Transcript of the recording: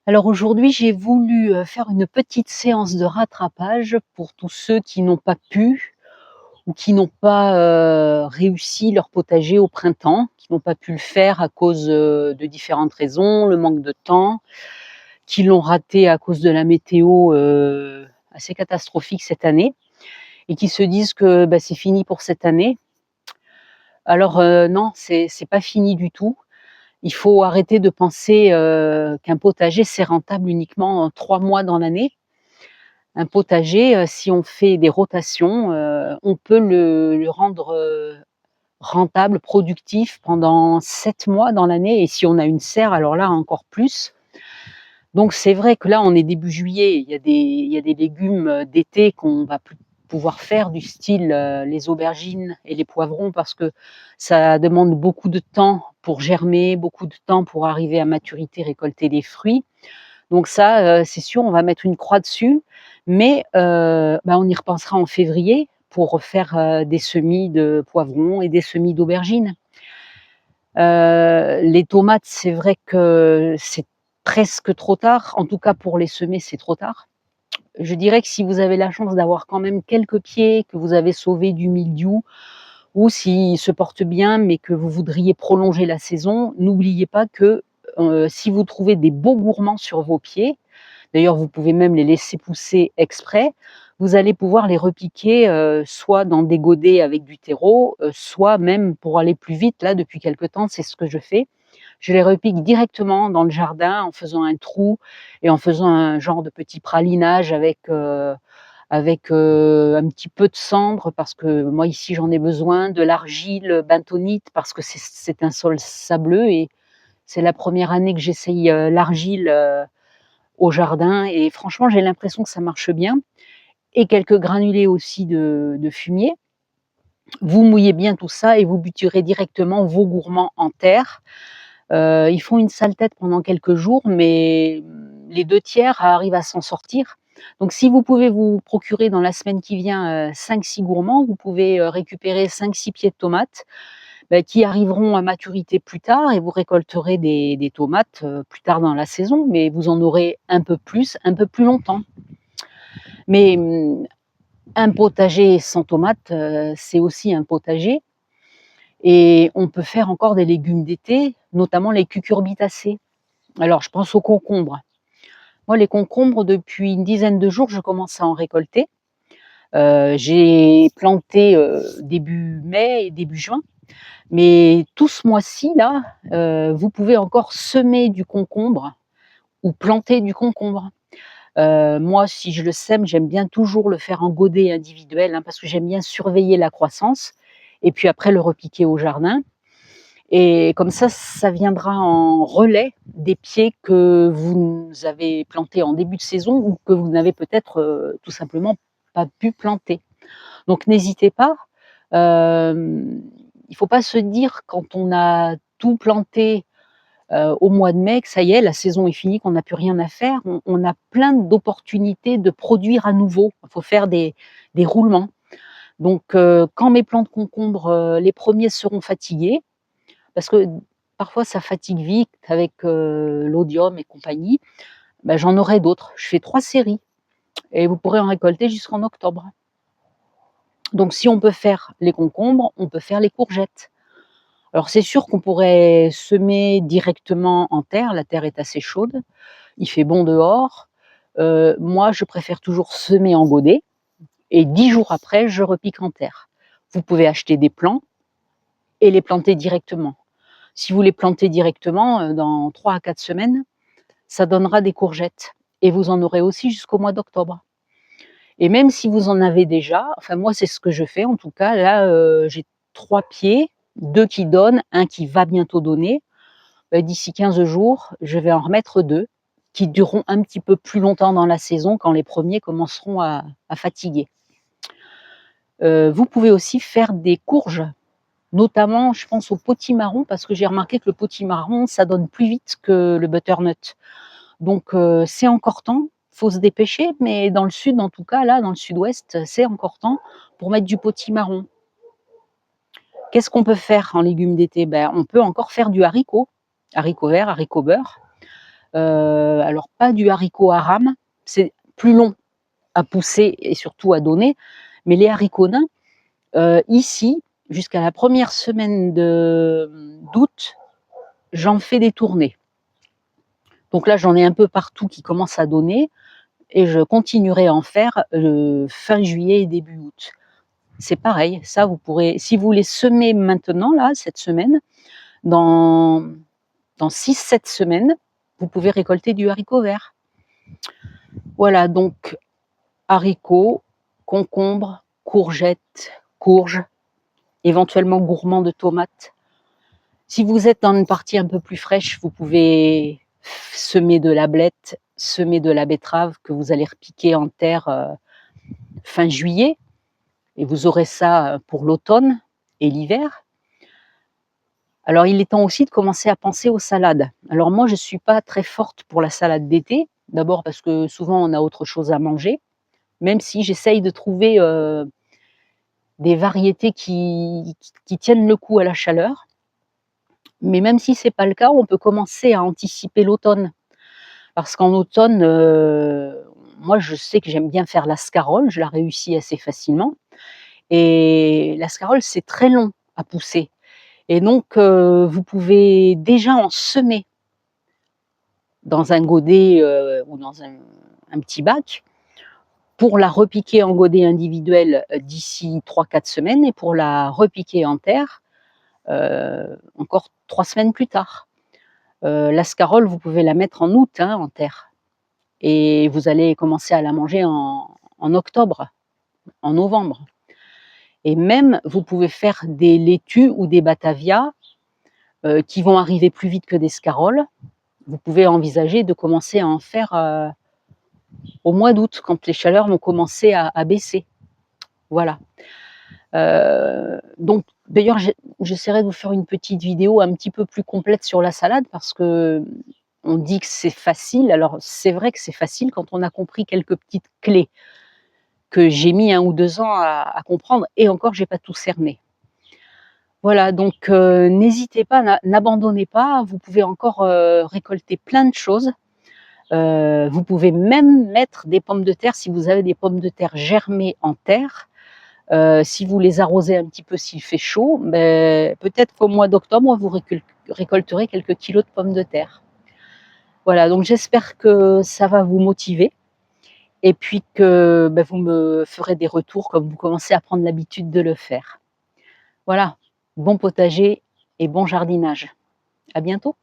Alors aujourd'hui, j'ai voulu, faire une petite séance de rattrapage pour tous ceux qui n'ont pas pu ou qui n'ont pas, réussi leur potager au printemps, qui n'ont pas pu le faire à cause, de différentes raisons, le manque de temps, qui l'ont raté à cause de la météo, assez catastrophique cette année et qui se disent que, bah, c'est fini pour cette année. Alors, non, c'est pas fini du tout. Il faut arrêter de penser, qu'un potager, c'est rentable uniquement 3 mois dans l'année. Un potager, si on fait des rotations, on peut le rendre, rentable, productif pendant 7 mois dans l'année et si on a une serre, alors là, encore plus. Donc c'est vrai que là, on est début juillet, il y a des légumes, d'été qu'on va plus pouvoir faire du style, les aubergines et les poivrons parce que ça demande beaucoup de temps pour germer, beaucoup de temps pour arriver à maturité, récolter les fruits. Donc ça, c'est sûr, on va mettre une croix dessus, mais bah, on y repensera en février pour refaire, des semis de poivrons et des semis d'aubergines. Les tomates, c'est vrai que c'est presque trop tard, en tout cas pour les semer, c'est trop tard. Je dirais que si vous avez la chance d'avoir quand même quelques pieds que vous avez sauvés du mildiou ou s'ils se portent bien, mais que vous voudriez prolonger la saison, n'oubliez pas que, si vous trouvez des beaux gourmands sur vos pieds, d'ailleurs, vous pouvez même les laisser pousser exprès. Vous allez pouvoir les repiquer, soit dans des godets avec du terreau, soit même pour aller plus vite, là, depuis quelque temps, c'est ce que je fais. Je les repique directement dans le jardin en faisant un trou et en faisant un genre de petit pralinage avec un petit peu de cendre parce que moi ici j'en ai besoin, de l'argile, bentonite parce que c'est un sol sableux et c'est la première année que j'essaye, l'argile, au jardin et franchement, j'ai l'impression que ça marche bien et quelques granulés aussi de fumier. Vous mouillez bien tout ça et vous buterez directement vos gourmands en terre. Ils font une sale tête pendant quelques jours, mais les 2 tiers arrivent à s'en sortir. Donc si vous pouvez vous procurer dans la semaine qui vient, 5-6 gourmands, vous pouvez, récupérer 5-6 pieds de tomates, bah, qui arriveront à maturité plus tard et vous récolterez des tomates, plus tard dans la saison, mais vous en aurez un peu plus, un peu plus longtemps. Mais un potager sans tomates, c'est aussi un potager et on peut faire encore des légumes d'été, notamment les cucurbitacées. Alors je pense aux concombres. Moi les concombres depuis une dizaine de jours, je commence à en récolter. J'ai planté, début mai et début juin, mais tout ce mois-ci là, vous pouvez encore semer du concombre ou planter du concombre. Moi, si je le sème, j'aime bien toujours le faire en godet individuel, hein, parce que j'aime bien surveiller la croissance et puis après le repiquer au jardin et comme ça viendra en relais des pieds que vous avez plantés en début de saison ou que vous n'avez peut-être, tout simplement pas pu planter. Donc n'hésitez pas, il ne faut pas se dire quand on a tout planté au mois de mai que ça y est, la saison est finie, qu'on n'a plus rien à faire. On a plein d'opportunités de produire à nouveau. Il faut faire des roulements. Donc, quand mes plants de concombre, les premiers seront fatigués, parce que parfois ça fatigue vite avec l'odium et compagnie, ben, j'en aurai d'autres. Je fais 3 séries et vous pourrez en récolter jusqu'en octobre. Donc, si on peut faire les concombres, on peut faire les courgettes. Alors, c'est sûr qu'on pourrait semer directement en terre, la terre est assez chaude. Il fait bon dehors. Moi, je préfère toujours semer en godet et 10 jours après, je repique en terre. Vous pouvez acheter des plants et les planter directement. Si vous les plantez directement, dans 3 à 4 semaines, ça donnera des courgettes et vous en aurez aussi jusqu'au mois d'octobre. Et même si vous en avez déjà, enfin moi, c'est ce que je fais en tout cas. Là, j'ai 3 pieds, 2 qui donnent, un qui va bientôt donner. D'ici 15 jours, je vais en remettre 2 qui dureront un petit peu plus longtemps dans la saison quand les premiers commenceront à fatiguer. Vous pouvez aussi faire des courges, notamment je pense au potimarron parce que j'ai remarqué que le potimarron, ça donne plus vite que le butternut. Donc c'est encore temps, faut se dépêcher, mais dans le sud en tout cas, là dans le sud-ouest, c'est encore temps pour mettre du potimarron. Qu'est-ce qu'on peut faire en légumes d'été? Ben, on peut encore faire du haricot, haricot vert, haricot beurre. Alors pas du haricot à rame, c'est plus long à pousser et surtout à donner, mais les haricots nains, ici, jusqu'à la première semaine d'août, j'en fais des tournées. Donc là, j'en ai un peu partout qui commencent à donner et je continuerai à en faire, fin juillet et début août. C'est pareil, ça vous pourrez si vous les semez maintenant là, cette semaine, dans 6-7 semaines, vous pouvez récolter du haricot vert. Voilà, donc haricots, concombres, courgettes, courges, éventuellement gourmands de tomates. Si vous êtes dans une partie un peu plus fraîche, vous pouvez semer de la blette, semer de la betterave que vous allez repiquer en terre fin juillet, et vous aurez ça pour l'automne et l'hiver. Alors il est temps aussi de commencer à penser aux salades. Alors moi je ne suis pas très forte pour la salade d'été, d'abord parce que souvent on a autre chose à manger, même si j'essaye de trouver des variétés qui tiennent le coup à la chaleur. Mais même si ce n'est pas le cas, on peut commencer à anticiper l'automne. Parce qu'en automne, moi je sais que j'aime bien faire la scarole, je la réussis assez facilement. Et la scarole, c'est très long à pousser. Et donc, vous pouvez déjà en semer dans un godet ou dans un petit bac pour la repiquer en godet individuel d'ici 3-4 semaines et pour la repiquer en terre encore 3 semaines plus tard. La scarole, vous pouvez la mettre en août hein, en terre et vous allez commencer à la manger en octobre, en novembre. Et même, vous pouvez faire des laitues ou des batavias qui vont arriver plus vite que des scaroles. Vous pouvez envisager de commencer à en faire au mois d'août, quand les chaleurs vont commencer à baisser. Voilà. Donc, d'ailleurs, j'essaierai de vous faire une petite vidéo un petit peu plus complète sur la salade parce que on dit que c'est facile. Alors, c'est vrai que c'est facile quand on a compris quelques petites clés que j'ai mis 1 ou 2 ans à comprendre et encore, j'ai pas tout cerné. Voilà, donc n'hésitez pas, n'abandonnez pas, vous pouvez encore récolter plein de choses. Vous pouvez même mettre des pommes de terre, si vous avez des pommes de terre germées en terre, si vous les arrosez un petit peu s'il fait chaud, peut-être qu'au mois d'octobre, vous récolterez quelques kilos de pommes de terre. Voilà, donc j'espère que ça va vous motiver et puis que vous me ferez des retours comme vous commencez à prendre l'habitude de le faire. Voilà, bon potager et bon jardinage. À bientôt.